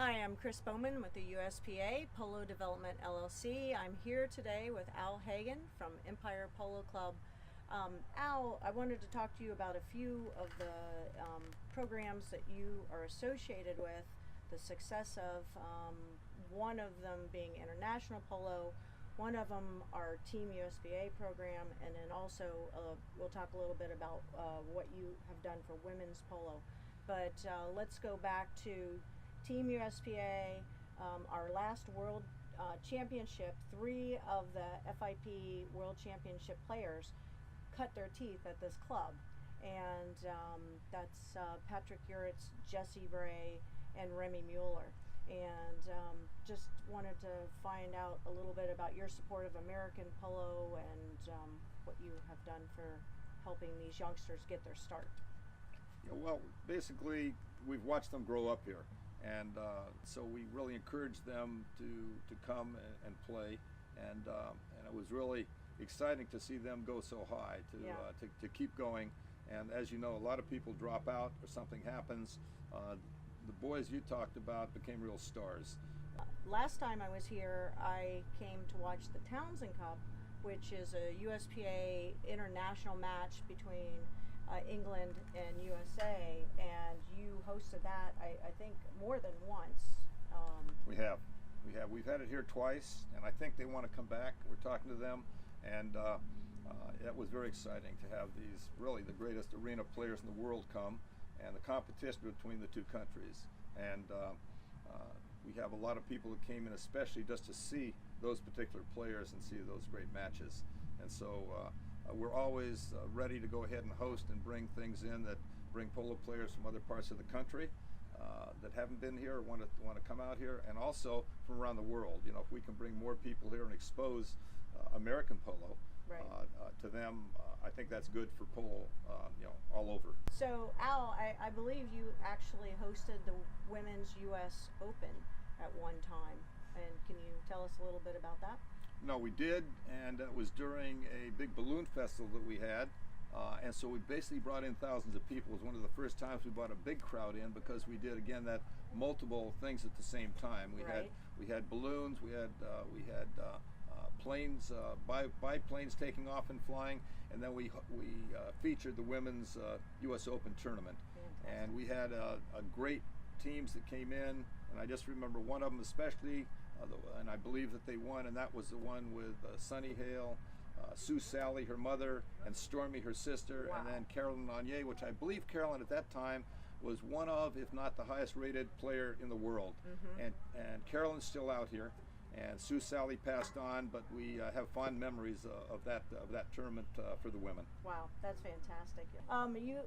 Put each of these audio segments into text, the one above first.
Hi, I'm Chris Bowman with the USPA Polo Development LLC. I'm here today with Al Haagen from Empire Polo Club. Al, I wanted to talk to you about a few of the programs that you are associated with, the success of one of them being International Polo, one of them our Team USPA program, and then also we'll talk a little bit about what you have done for women's polo. But let's go back to Team USPA, our last World Championship. 3 of the FIP World Championship players cut their teeth at this club, and that's Patrick Uritz, Jesse Bray, and Remy Mueller. And just wanted to find out a little bit about your support of American polo and what you have done for helping these youngsters get their start. Yeah, well, basically, we've watched them grow up here. And so we really encouraged them to come and play, and it was really exciting to see them go so high, to keep going. And as you know, a lot of people drop out or something happens. The boys you talked about became real stars. Last time I was here, I came to watch the Townsend Cup, which is a USPA international match between England and USA, and you hosted that, I think, more than once. We've had it here twice, and I think they want to come back. We're talking to them, and it was very exciting to have these really the greatest arena players in the world come, and the competition between the two countries. And we have a lot of people that came in especially just to see those particular players and see those great matches. And so we're always ready to go ahead and host and bring things in that bring polo players from other parts of the country that haven't been here or want to come out here, and also from around the world. You know, if we can bring more people here and expose American polo to them, I think that's good for polo, all over. So, Al, I believe you actually hosted the Women's U.S. Open at one time, and can you tell us a little bit about that? No, we did, and it was during a big balloon festival that we had, and so we basically brought in thousands of people. It was one of the first times we brought a big crowd in, because we did, again, that multiple things at the same time. We had balloons, we had planes, biplanes taking off and flying, and then we featured the women's U.S. Open tournament. Fantastic. And we had great teams that came in, and I just remember one of them especially, and I believe that they won, and that was the one with Sunny Hale, Sue Sally, her mother, and Stormy, her sister. Wow. And then Carolyn Anye, which I believe Carolyn at that time was one of, if not the highest rated player in the world. Mm-hmm. And Carolyn's still out here, and Sue Sally passed on, but we have fond memories of that tournament for the women. Wow, that's fantastic.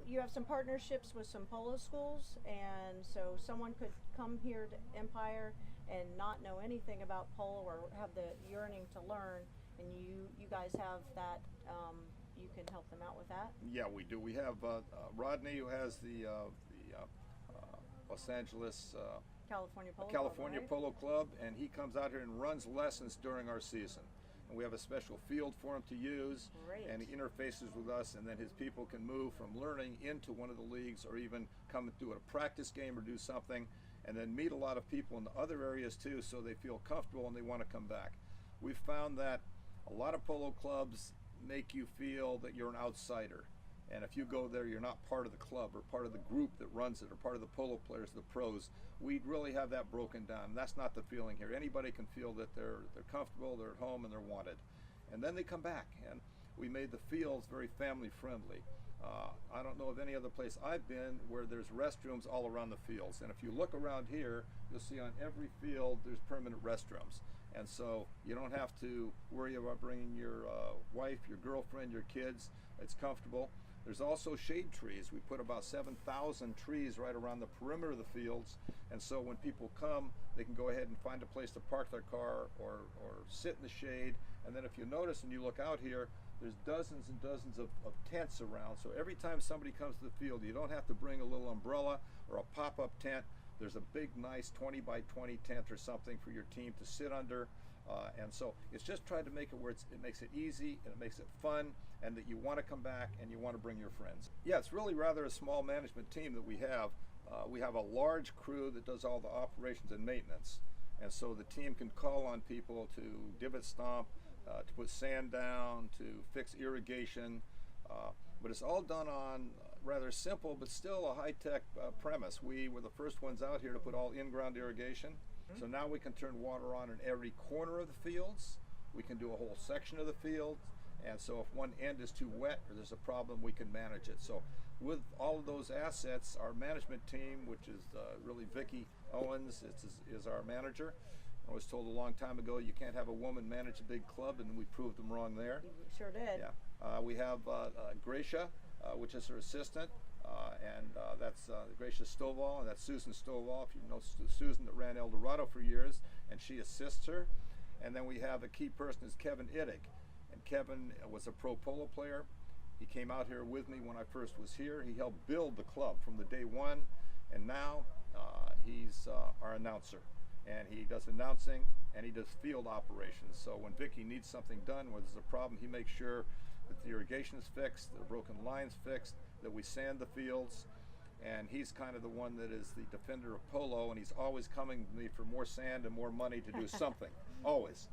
You have some partnerships with some polo schools, and so someone could come here to Empire and not know anything about polo or have the yearning to learn, and you guys have that, you can help them out with that? Yeah, we do. We have Rodney, who has the Los Angeles California Polo Club, and he comes out here and runs lessons during our season. And we have a special field for him to use. Great. And he interfaces with us, and then his people can move from learning into one of the leagues, or even come and do a practice game or do something, and then meet a lot of people in the other areas too, so they feel comfortable and they want to come back. We've found that a lot of polo clubs make you feel that you're an outsider. And if you go there, you're not part of the club or part of the group that runs it or part of the polo players, the pros. We really have that broken down. That's not the feeling here. Anybody can feel that they're comfortable, they're at home, and they're wanted. And then they come back. And we made the fields very family friendly. I don't know of any other place I've been where there's restrooms all around the fields. And if you look around here, you'll see on every field there's permanent restrooms. And so you don't have to worry about bringing your wife, your girlfriend, your kids. It's comfortable. There's also shade trees. We put about 7,000 trees right around the perimeter of the fields, and so when people come, they can go ahead and find a place to park their car or sit in the shade. And then if you notice and you look out here, there's dozens and dozens of tents around. So every time somebody comes to the field, you don't have to bring a little umbrella or a pop-up tent. There's a big, nice 20 by 20 tent or something for your team to sit under. And so it's just trying to make it where it makes it easy and it makes it fun, and that you want to come back and you want to bring your friends. Yeah, it's really rather a small management team that we have. we have a large crew that does all the operations and maintenance. And so the team can call on people to divot stomp, to put sand down, to fix irrigation. But it's all done on rather simple, but still a high-tech premise. We were the first ones out here to put all in-ground irrigation. So now we can turn water on in every corner of the fields. We can do a whole section of the field. And so if one end is too wet or there's a problem, we can manage it. So with all of those assets, our management team, which is really Vicki Owens, is our manager. I was told a long time ago you can't have a woman manage a big club, and we proved them wrong there. You sure did. Yeah. We have Gracia, which is her assistant, and that's Gracia Stovall, and that's Susan Stovall, if you know Susan, that ran El Dorado for years, and she assists her. And then we have a key person is Kevin Iddick, and Kevin was a pro polo player. He came out here with me when I first was here. He helped build the club from the day one, and now he's our announcer. And he does announcing, and he does field operations. So when Vicki needs something done, where there's a problem, he makes sure that the irrigation is fixed, the broken lines fixed, that we sand the fields. And he's kind of the one that is the defender of polo, and he's always coming to me for more sand and more money to do something, always.